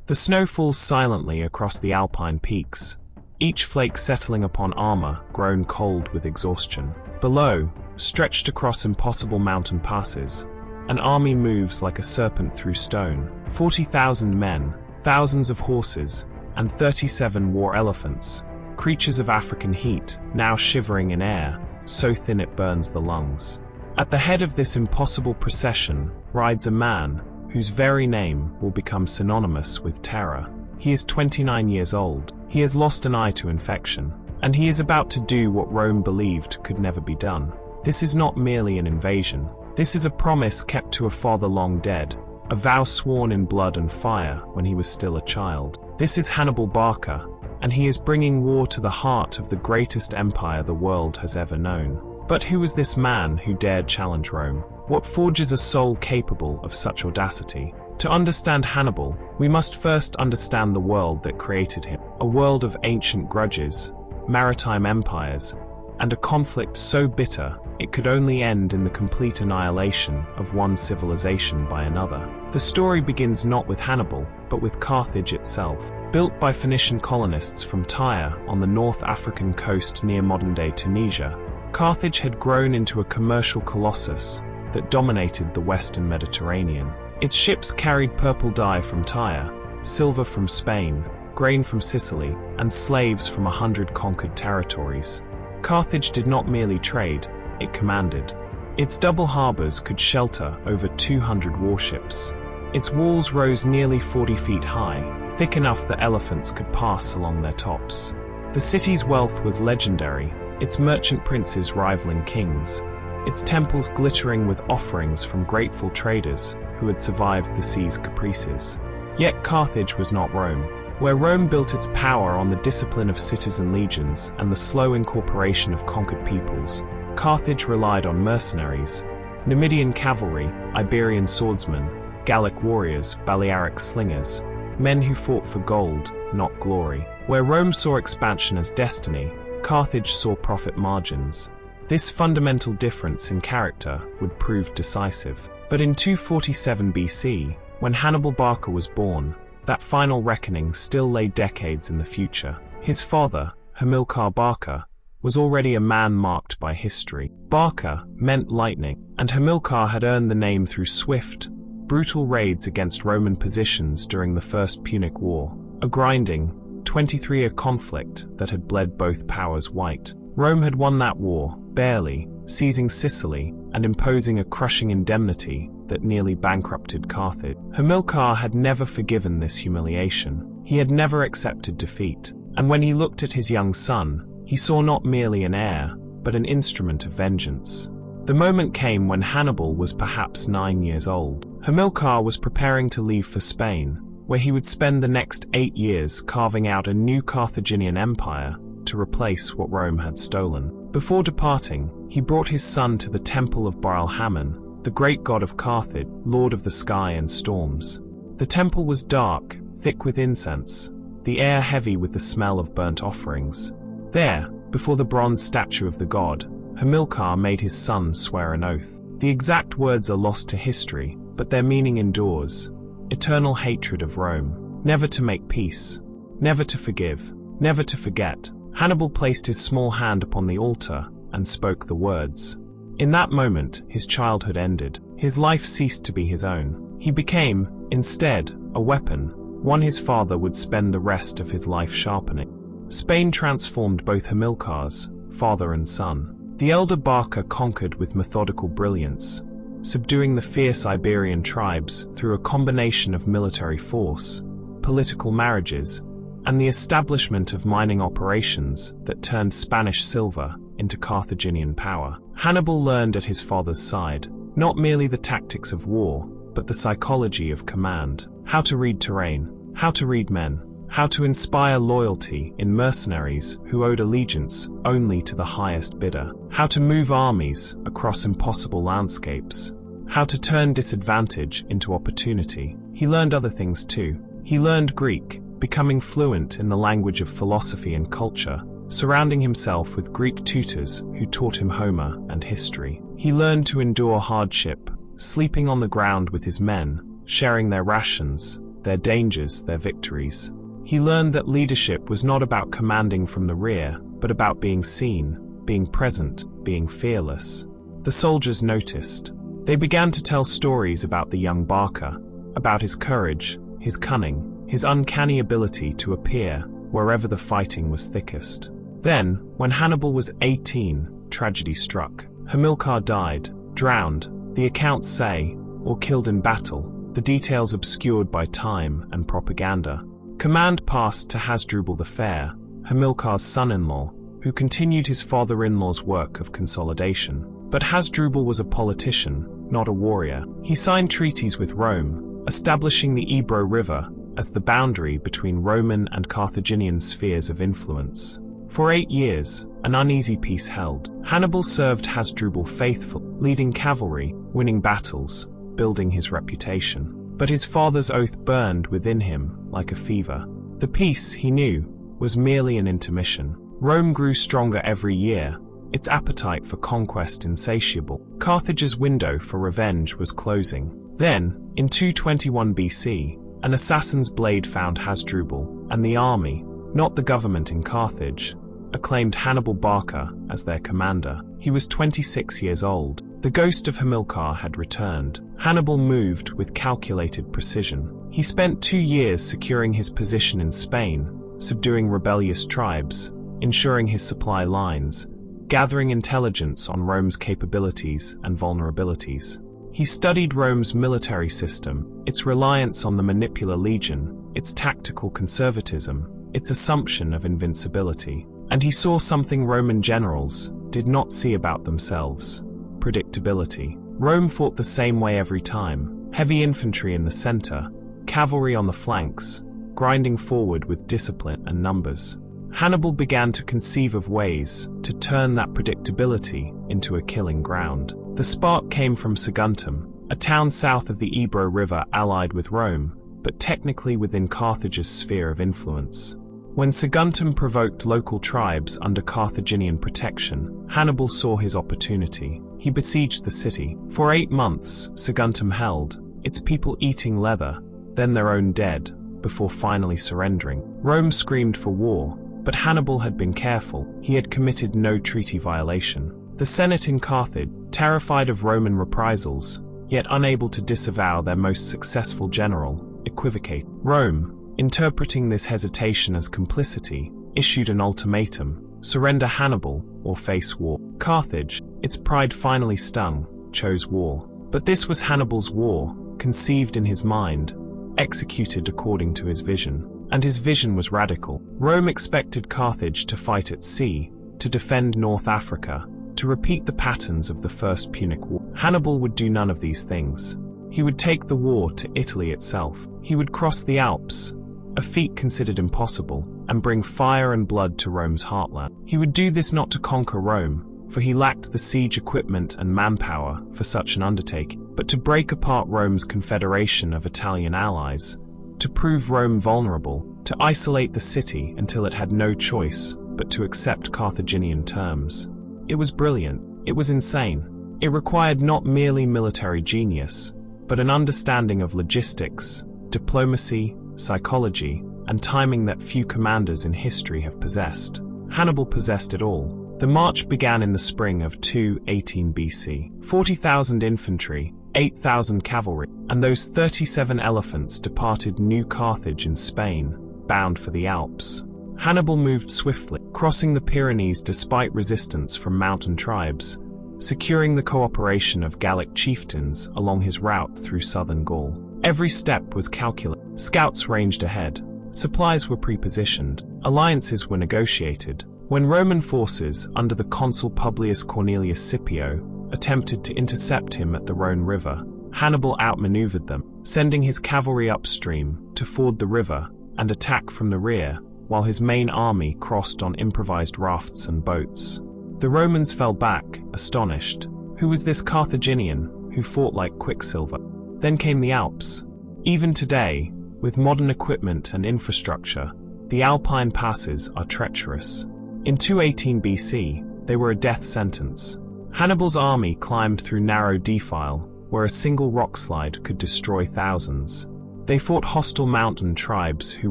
The snow falls silently across the alpine peaks, each flake settling upon armor grown cold with exhaustion. Below, stretched across impossible mountain passes, an army moves like a serpent through stone. 40,000 men, thousands of horses, and 37 war elephants, creatures of African heat, now shivering in air, so thin it burns the lungs. At the head of this impossible procession rides a man whose very name will become synonymous with terror. He is 29 years old, he has lost an eye to infection, and he is about to do what Rome believed could never be done. This is not merely an invasion. This is a promise kept to a father long dead, a vow sworn in blood and fire when he was still a child. This is Hannibal Barca, and he is bringing war to the heart of the greatest empire the world has ever known. But who was this man who dared challenge Rome? What forges a soul capable of such audacity? To understand Hannibal, we must first understand the world that created him, a world of ancient grudges, maritime empires, and a conflict so bitter it could only end in the complete annihilation of one civilization by another. The story begins not with Hannibal, but with Carthage itself. Built by Phoenician colonists from Tyre on the North African coast near modern-day Tunisia, Carthage had grown into a commercial colossus that dominated the Western Mediterranean. Its ships carried purple dye from Tyre, silver from Spain, grain from Sicily, and slaves from 100 conquered territories. Carthage did not merely trade, it commanded. Its double harbors could shelter over 200 warships. Its walls rose nearly 40 feet high, thick enough that elephants could pass along their tops. The city's wealth was legendary, its merchant princes rivaling kings, its temples glittering with offerings from grateful traders who had survived the sea's caprices. Yet Carthage was not Rome. Where Rome built its power on the discipline of citizen legions and the slow incorporation of conquered peoples, Carthage relied on mercenaries, Numidian cavalry, Iberian swordsmen, Gallic warriors, Balearic slingers, men who fought for gold, not glory. Where Rome saw expansion as destiny, Carthage saw profit margins. This fundamental difference in character would prove decisive. But in 247 BC, when Hannibal Barca was born, that final reckoning still lay decades in the future. His father, Hamilcar Barca, was already a man marked by history. Barca meant lightning, and Hamilcar had earned the name through swift, brutal raids against Roman positions during the First Punic War, a grinding, 23-year conflict that had bled both powers white. Rome had won that war, barely, seizing Sicily and imposing a crushing indemnity that nearly bankrupted Carthage. Hamilcar had never forgiven this humiliation. He had never accepted defeat, and when he looked at his young son, he saw not merely an heir, but an instrument of vengeance. The moment came when Hannibal was perhaps 9 years old. Hamilcar was preparing to leave for Spain, where he would spend the next 8 years carving out a new Carthaginian empire to replace what Rome had stolen. Before departing, he brought his son to the temple of Baal-Hamon, the great god of Carthage, lord of the sky and storms. The temple was dark, thick with incense, the air heavy with the smell of burnt offerings. There, before the bronze statue of the god, Hamilcar made his son swear an oath. The exact words are lost to history, but their meaning endures. Eternal hatred of Rome. Never to make peace. Never to forgive. Never to forget. Hannibal placed his small hand upon the altar and spoke the words. In that moment, his childhood ended. His life ceased to be his own. He became, instead, a weapon, one his father would spend the rest of his life sharpening. Spain transformed both Hamilcar's, father and son. The elder Barca conquered with methodical brilliance, subduing the fierce Iberian tribes through a combination of military force, political marriages, and the establishment of mining operations that turned Spanish silver into Carthaginian power. Hannibal learned at his father's side, not merely the tactics of war, but the psychology of command, how to read terrain, how to read men, how to inspire loyalty in mercenaries who owed allegiance only to the highest bidder, how to move armies across impossible landscapes, how to turn disadvantage into opportunity. He learned other things too. He learned Greek, becoming fluent in the language of philosophy and culture, surrounding himself with Greek tutors who taught him Homer and history. He learned to endure hardship, sleeping on the ground with his men, sharing their rations, their dangers, their victories. He learned that leadership was not about commanding from the rear, but about being seen, being present, being fearless. The soldiers noticed. They began to tell stories about the young Barca, about his courage, his cunning, his uncanny ability to appear wherever the fighting was thickest. Then, when Hannibal was 18, tragedy struck. Hamilcar died, drowned, the accounts say, or killed in battle, the details obscured by time and propaganda. Command passed to Hasdrubal the Fair, Hamilcar's son-in-law, who continued his father-in-law's work of consolidation. But Hasdrubal was a politician, not a warrior. He signed treaties with Rome, establishing the Ebro River as the boundary between Roman and Carthaginian spheres of influence. For 8 years, an uneasy peace held. Hannibal served Hasdrubal faithfully, leading cavalry, winning battles, building his reputation. But his father's oath burned within him like a fever. The peace, he knew, was merely an intermission. Rome grew stronger every year, its appetite for conquest insatiable. Carthage's window for revenge was closing. Then, in 221 BC, an assassin's blade found Hasdrubal, and the army, not the government in Carthage, acclaimed Hannibal Barca as their commander. He was 26 years old. The ghost of Hamilcar had returned. Hannibal moved with calculated precision. He spent 2 years securing his position in Spain, subduing rebellious tribes, ensuring his supply lines, gathering intelligence on Rome's capabilities and vulnerabilities. He studied Rome's military system, its reliance on the manipular legion, its tactical conservatism, its assumption of invincibility. And he saw something Roman generals did not see about themselves: predictability. Rome fought the same way every time: heavy infantry in the center, cavalry on the flanks, grinding forward with discipline and numbers. Hannibal began to conceive of ways to turn that predictability into a killing ground. The spark came from Saguntum, a town south of the Ebro River allied with Rome, but technically within Carthage's sphere of influence. When Saguntum provoked local tribes under Carthaginian protection, Hannibal saw his opportunity. He besieged the city. For 8 months, Saguntum held, its people eating leather, then their own dead, before finally surrendering. Rome screamed for war, but Hannibal had been careful. He had committed no treaty violation. The Senate in Carthage, terrified of Roman reprisals, yet unable to disavow their most successful general, equivocated. Rome, interpreting this hesitation as complicity, issued an ultimatum: surrender Hannibal or face war. Carthage, its pride finally stung, chose war. But this was Hannibal's war, conceived in his mind, executed according to his vision. And his vision was radical. Rome expected Carthage to fight at sea, to defend North Africa, to repeat the patterns of the First Punic War. Hannibal would do none of these things. He would take the war to Italy itself. He would cross the Alps, a feat considered impossible, and bring fire and blood to Rome's heartland. He would do this not to conquer Rome, for he lacked the siege equipment and manpower for such an undertaking, but to break apart Rome's confederation of Italian allies, to prove Rome vulnerable, to isolate the city until it had no choice but to accept Carthaginian terms. It was brilliant. It was insane. It required not merely military genius, but an understanding of logistics, diplomacy, psychology, and timing that few commanders in history have possessed. Hannibal possessed it all. The march began in the spring of 218 BC. 40,000 infantry, 8,000 cavalry, and those 37 elephants departed New Carthage in Spain, bound for the Alps. Hannibal moved swiftly, crossing the Pyrenees despite resistance from mountain tribes, securing the cooperation of Gallic chieftains along his route through southern Gaul. Every step was calculated. Scouts ranged ahead. Supplies were pre-positioned. Alliances were negotiated. When Roman forces, under the consul Publius Cornelius Scipio, attempted to intercept him at the Rhone River, Hannibal outmaneuvered them, sending his cavalry upstream to ford the river and attack from the rear, while his main army crossed on improvised rafts and boats. The Romans fell back, astonished. Who was this Carthaginian who fought like quicksilver? Then came the Alps. Even today, with modern equipment and infrastructure, the Alpine passes are treacherous. In 218 BC, they were a death sentence. Hannibal's army climbed through narrow defile, where a single rockslide could destroy thousands. They fought hostile mountain tribes who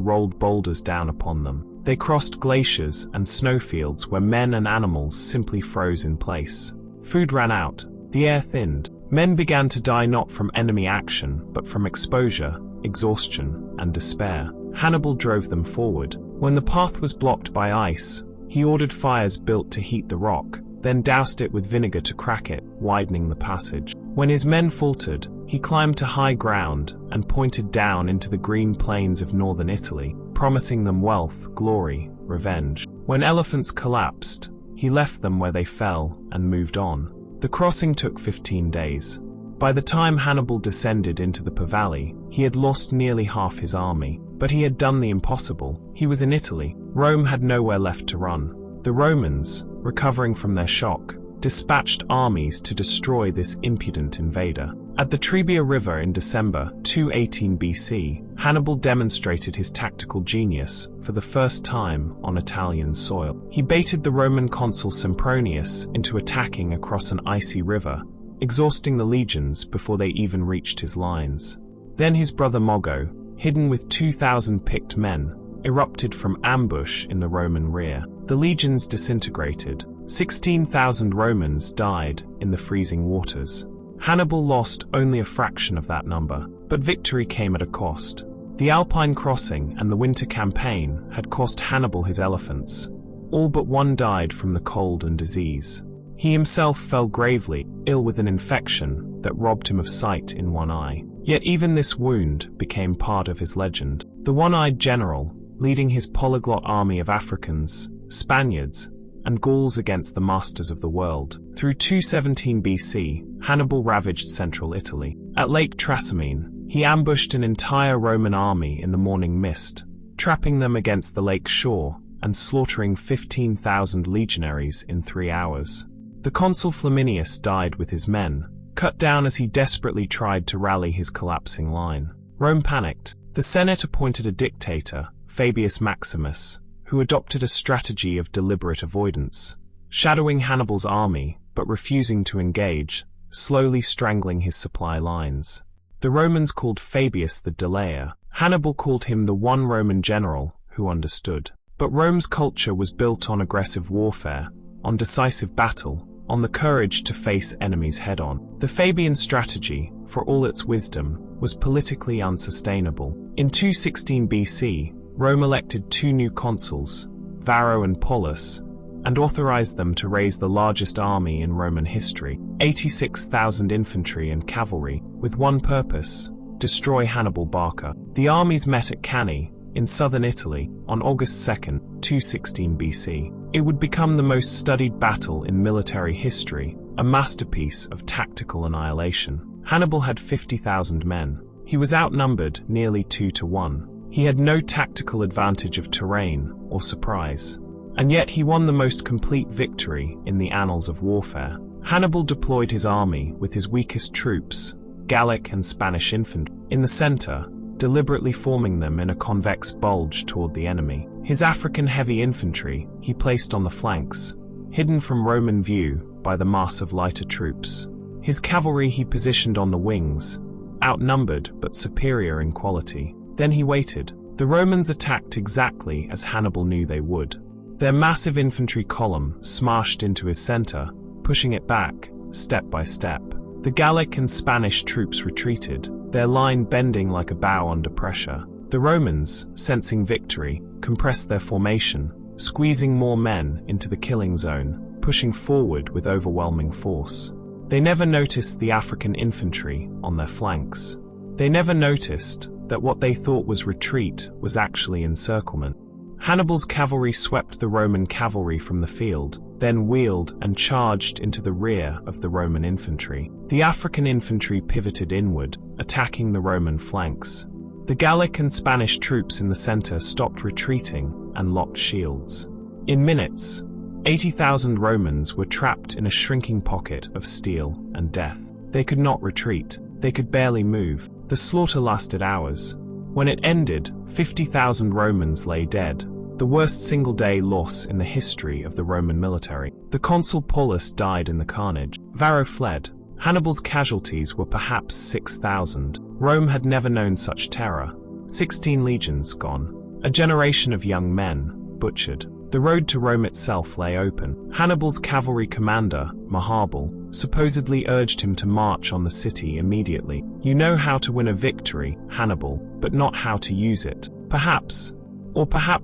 rolled boulders down upon them. They crossed glaciers and snowfields where men and animals simply froze in place. Food ran out. The air thinned. Men began to die not from enemy action, but from exposure, exhaustion, and despair. Hannibal drove them forward. When the path was blocked by ice, he ordered fires built to heat the rock, then doused it with vinegar to crack it, widening the passage. When his men faltered, he climbed to high ground and pointed down into the green plains of northern Italy, promising them wealth, glory, revenge. When elephants collapsed, he left them where they fell and moved on. The crossing took 15 days. By the time Hannibal descended into the Po Valley, he had lost nearly half his army. But he had done the impossible. He was in Italy. Rome had nowhere left to run. The Romans, recovering from their shock, dispatched armies to destroy this impudent invader. At the Trebia River in December 218 BC, Hannibal demonstrated his tactical genius for the first time on Italian soil. He baited the Roman consul Sempronius into attacking across an icy river, exhausting the legions before they even reached his lines. Then his brother Moggo, hidden with 2,000 picked men, erupted from ambush in the Roman rear. The legions disintegrated. 16,000 Romans died in the freezing waters. Hannibal lost only a fraction of that number, but victory came at a cost. The Alpine crossing and the winter campaign had cost Hannibal his elephants. All but one died from the cold and disease. He himself fell gravely ill with an infection that robbed him of sight in one eye. Yet even this wound became part of his legend. The one-eyed general, leading his polyglot army of Africans, Spaniards, and Gauls against the masters of the world. Through 217 BC, Hannibal ravaged central Italy. At Lake Trasimene, he ambushed an entire Roman army in the morning mist, trapping them against the lake shore and slaughtering 15,000 legionaries in 3 hours. The consul Flaminius died with his men, cut down as he desperately tried to rally his collapsing line. Rome panicked. The Senate appointed a dictator, Fabius Maximus, who adopted a strategy of deliberate avoidance, shadowing Hannibal's army but refusing to engage, slowly strangling his supply lines. The Romans called Fabius the Delayer. Hannibal called him the one Roman general who understood. But Rome's culture was built on aggressive warfare, on decisive battle, on the courage to face enemies head-on. The Fabian strategy, for all its wisdom, was politically unsustainable. In 216 BC, Rome elected 2 new consuls, Varro and Paulus, and authorized them to raise the largest army in Roman history, 86,000 infantry and cavalry, with one purpose: destroy Hannibal Barca. The armies met at Cannae, in southern Italy, on August 2, 216 BC. It would become the most studied battle in military history, a masterpiece of tactical annihilation. Hannibal had 50,000 men. He was outnumbered nearly 2 to 1. He had no tactical advantage of terrain or surprise. And yet he won the most complete victory in the annals of warfare. Hannibal deployed his army with his weakest troops, Gallic and Spanish infantry, in the center, deliberately forming them in a convex bulge toward the enemy. His African heavy infantry he placed on the flanks, hidden from Roman view by the mass of lighter troops. His cavalry he positioned on the wings, outnumbered but superior in quality. Then he waited. The Romans attacked exactly as Hannibal knew they would. Their massive infantry column smashed into his center, pushing it back, step by step. The Gallic and Spanish troops retreated, their line bending like a bow under pressure. The Romans, sensing victory, compressed their formation, squeezing more men into the killing zone, pushing forward with overwhelming force. They never noticed the African infantry on their flanks. They never noticed that what they thought was retreat was actually encirclement. Hannibal's cavalry swept the Roman cavalry from the field, then wheeled and charged into the rear of the Roman infantry. The African infantry pivoted inward, attacking the Roman flanks. The Gallic and Spanish troops in the center stopped retreating and locked shields. In minutes, 80,000 Romans were trapped in a shrinking pocket of steel and death. They could not retreat. They could barely move. The slaughter lasted hours. When it ended, 50,000 Romans lay dead, the worst single-day loss in the history of the Roman military. The consul Paulus died in the carnage. Varro fled. Hannibal's casualties were perhaps 6,000. Rome had never known such terror. 16 legions gone. A generation of young men butchered. The road to Rome itself lay open. Hannibal's cavalry commander, Hannibal, supposedly urged him to march on the city immediately. You know how to win a victory, Hannibal, but not how to use it. Perhaps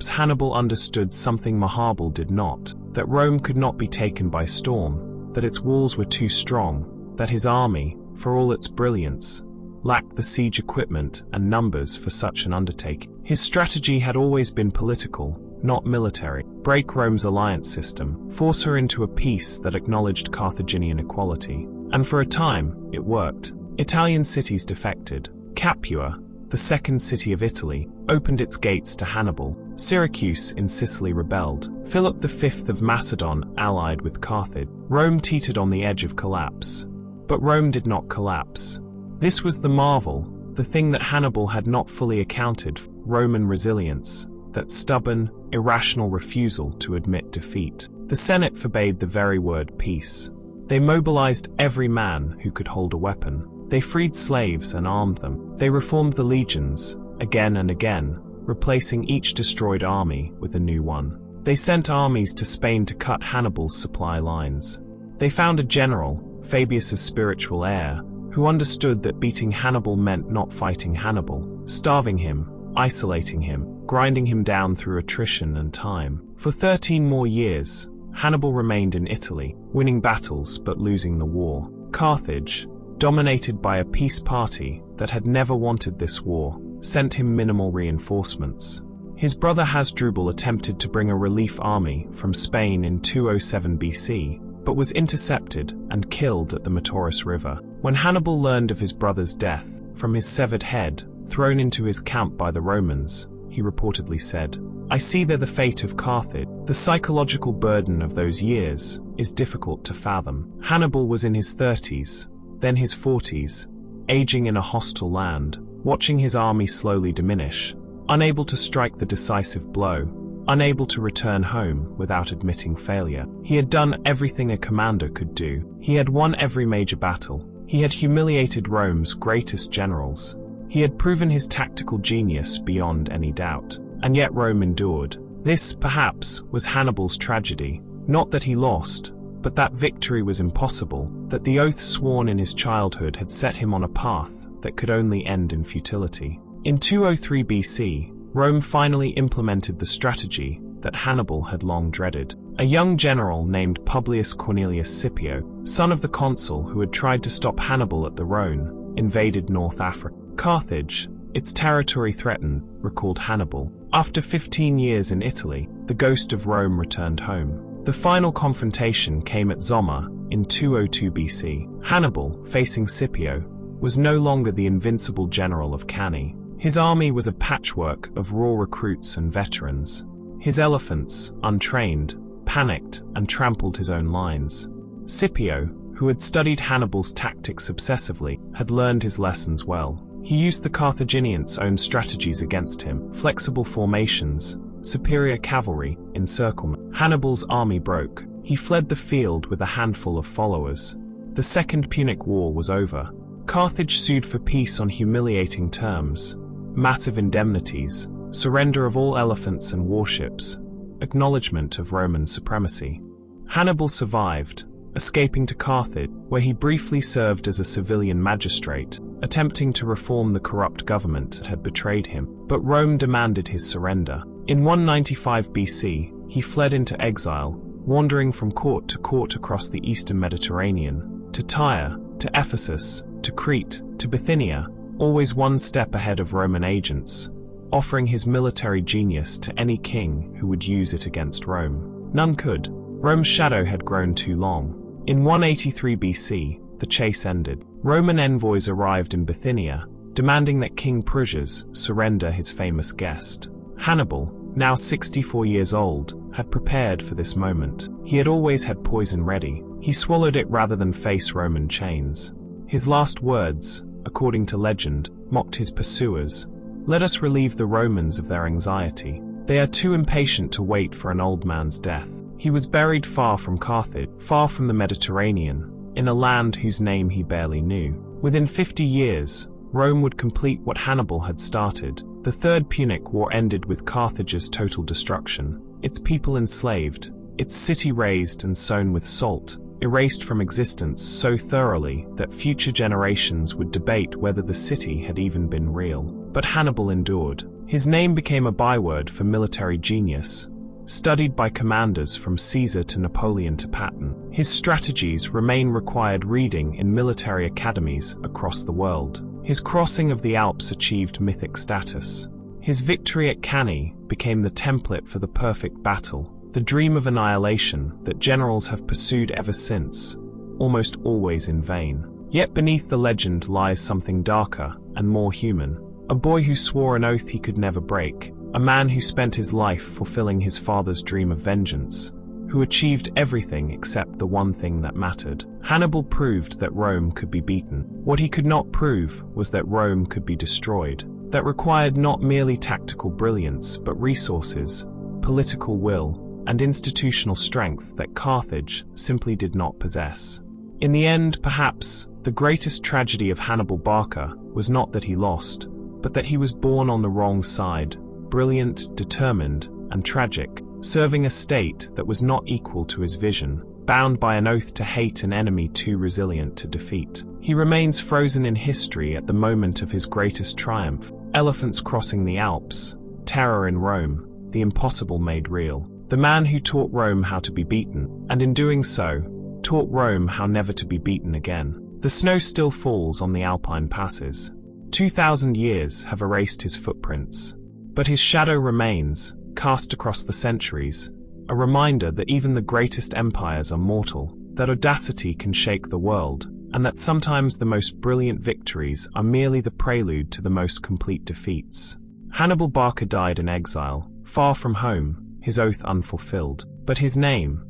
Hannibal understood something Hannibal did not, that Rome could not be taken by storm, that its walls were too strong, that his army, for all its brilliance, lacked the siege equipment and numbers for such an undertaking. His strategy had always been political, not military. Break Rome's alliance system, force her into a peace that acknowledged Carthaginian equality. And for a time, it worked. Italian cities defected. Capua, the second city of Italy, opened its gates to Hannibal. Syracuse in Sicily rebelled. Philip V of Macedon allied with Carthage. Rome teetered on the edge of collapse. But Rome did not collapse. This was the marvel, the thing that Hannibal had not fully accounted for: Roman resilience, that stubborn, irrational refusal to admit defeat. The Senate forbade the very word peace. They mobilized every man who could hold a weapon. They freed slaves and armed them. They reformed the legions, again and again, replacing each destroyed army with a new one. They sent armies to Spain to cut Hannibal's supply lines. They found a general, Fabius's spiritual heir, who understood that beating Hannibal meant not fighting Hannibal, starving him, isolating him, grinding him down through attrition and time. For 13 more years, Hannibal remained in Italy, winning battles but losing the war. Carthage, dominated by a peace party that had never wanted this war, sent him minimal reinforcements. His brother Hasdrubal attempted to bring a relief army from Spain in 207 BC, but was intercepted and killed at the Metaurus River. When Hannibal learned of his brother's death, from his severed head, thrown into his camp by the Romans, he reportedly said, "I see there the fate of Carthage." The psychological burden of those years is difficult to fathom. Hannibal was in his 30s, then his 40s, aging in a hostile land, watching his army slowly diminish, unable to strike the decisive blow, unable to return home without admitting failure. He had done everything a commander could do. He had won every major battle. He had humiliated Rome's greatest generals. He had proven his tactical genius beyond any doubt. And yet Rome endured. This, perhaps, was Hannibal's tragedy. Not that he lost, but that victory was impossible, that the oath sworn in his childhood had set him on a path that could only end in futility. In 203 BC, Rome finally implemented the strategy that Hannibal had long dreaded. A young general named Publius Cornelius Scipio, son of the consul who had tried to stop Hannibal at the Rhone, invaded North Africa. Carthage, its territory threatened, recalled Hannibal. After 15 years in Italy, the ghost of Rome returned home. The final confrontation came at Zoma in 202 BC. Hannibal, facing Scipio, was no longer the invincible general of Cannae. His army was a patchwork of raw recruits and veterans. His elephants, untrained, panicked and trampled his own lines. Scipio, who had studied Hannibal's tactics obsessively, had learned his lessons well. He used the Carthaginians' own strategies against him: flexible formations, superior cavalry, encirclement. Hannibal's army broke. He fled the field with a handful of followers. The Second Punic War was over. Carthage sued for peace on humiliating terms: massive indemnities, surrender of all elephants and warships, acknowledgement of Roman supremacy. Hannibal survived, escaping to Carthage, where he briefly served as a civilian magistrate, attempting to reform the corrupt government that had betrayed him. But Rome demanded his surrender. In 195 BC, he fled into exile, wandering from court to court across the eastern Mediterranean, to Tyre, to Ephesus, to Crete, to Bithynia, always one step ahead of Roman agents, offering his military genius to any king who would use it against Rome. None could. Rome's shadow had grown too long. In 183 BC, the chase ended. Roman envoys arrived in Bithynia, demanding that King Prusias surrender his famous guest. Hannibal, now 64 years old, had prepared for this moment. He had always had poison ready. He swallowed it rather than face Roman chains. His last words, according to legend, mocked his pursuers. "Let us relieve the Romans of their anxiety. They are too impatient to wait for an old man's death." He was buried far from Carthage, far from the Mediterranean, in a land whose name he barely knew. Within 50 years, Rome would complete what Hannibal had started. The Third Punic War ended with Carthage's total destruction, its people enslaved, its city razed and sown with salt, erased from existence so thoroughly that future generations would debate whether the city had even been real. But Hannibal endured. His name became a byword for military genius, studied by commanders from Caesar to Napoleon to Patton. His strategies remain required reading in military academies across the world. His crossing of the Alps achieved mythic status. His victory at Cannae became the template for the perfect battle, the dream of annihilation that generals have pursued ever since, almost always in vain. Yet beneath the legend lies something darker and more human. A boy who swore an oath he could never break, a man who spent his life fulfilling his father's dream of vengeance, who achieved everything except the one thing that mattered. Hannibal proved that Rome could be beaten. What he could not prove was that Rome could be destroyed. That required not merely tactical brilliance, but resources, political will, and institutional strength that Carthage simply did not possess. In the end, perhaps, the greatest tragedy of Hannibal Barca was not that he lost, but that he was born on the wrong side, brilliant, determined, and tragic, serving a state that was not equal to his vision, bound by an oath to hate an enemy too resilient to defeat. He remains frozen in history at the moment of his greatest triumph. Elephants crossing the Alps, terror in Rome, the impossible made real. The man who taught Rome how to be beaten, and in doing so, taught Rome how never to be beaten again. The snow still falls on the Alpine passes. 2,000 years have erased his footprints, but his shadow remains, cast across the centuries, a reminder that even the greatest empires are mortal, that audacity can shake the world, and that sometimes the most brilliant victories are merely the prelude to the most complete defeats. Hannibal Barca died in exile, far from home, his oath unfulfilled. But his name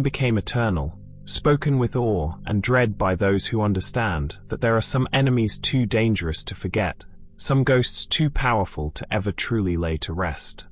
became eternal, spoken with awe and dread by those who understand that there are some enemies too dangerous to forget, some ghosts too powerful to ever truly lay to rest.